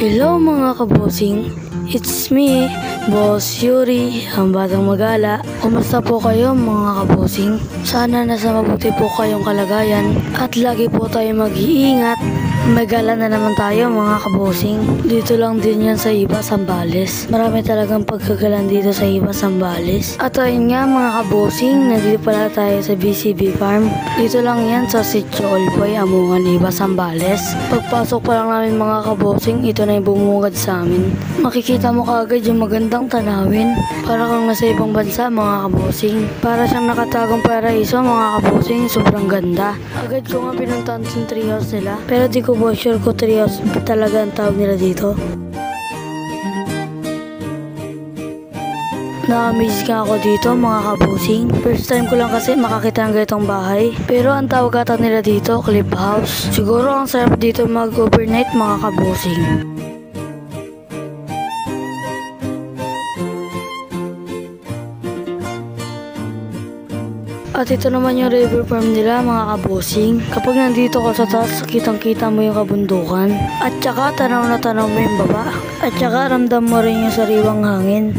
Hello mga kabosing, it's me, Boss Yuri, ang batang magala. Kumusta po kayo mga kabosing? Sana nasa mabuti po kayong kalagayan at lagi po tayo mag-iingat. Magala na naman tayo mga kabosing. Dito lang din yan sa Iba, Zambales. Marami talagang pagkagalan dito sa Iba, Zambales. At ayun nga mga kabosing, nandito pala tayo sa BCB Farm. Dito lang yan sa Sitio Olpoy, Amungan, Iba, Zambales. Pagpasok pa lang namin mga kabosing, ito na yung bumungad sa amin. Makikita mo kaagad yung magandang tanawin. Para kang nasa ibang bansa mga kabosing. Para siyang nakatagong paraiso mga kabosing, sobrang ganda. Agad ko nga pinuntahan sa treehouse nila. Pero di ko sure ko treehouse talaga ang tawag nila dito. Na-amaze nga ako dito mga kabosing. First time ko lang kasi makakita ng ganitong bahay. Pero ang tawag ata nila dito, cliff house. Siguro ang sarap dito mag-overnight mga kabosing. At ito naman yung river farm nila mga kabosing. Kapag nandito ka sa taas, kitang-kita mo yung kabundukan. At saka tanaw na tanaw mo yung baba. At saka ramdam mo rin yung sariwang hangin.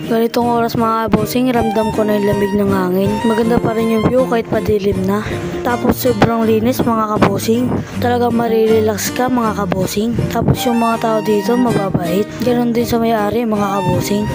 Ganitong oras mga kabosing, ramdam ko na yung lamig ng hangin. Maganda pa rin yung view kahit padilim na. Tapos sobrang linis mga kabosing. Talagang marirelax ka mga kabosing. Tapos yung mga tao dito mababait. Ganon din sa may-ari mga kabosing.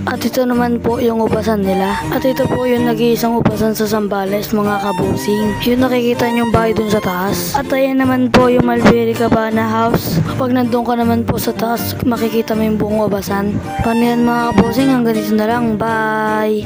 At ito naman po yung ubasan nila. At ito po yung nag-iisang ubasan sa Zambales mga kabosing. Yung nakikita nyong bahay dun sa taas. At ayan naman po yung Mulberry Cabana House. Kapag nandun ka naman po sa taas, makikita mo yung buong ubasan. Paano yan mga kabosing? Hanggang dito na lang. Bye!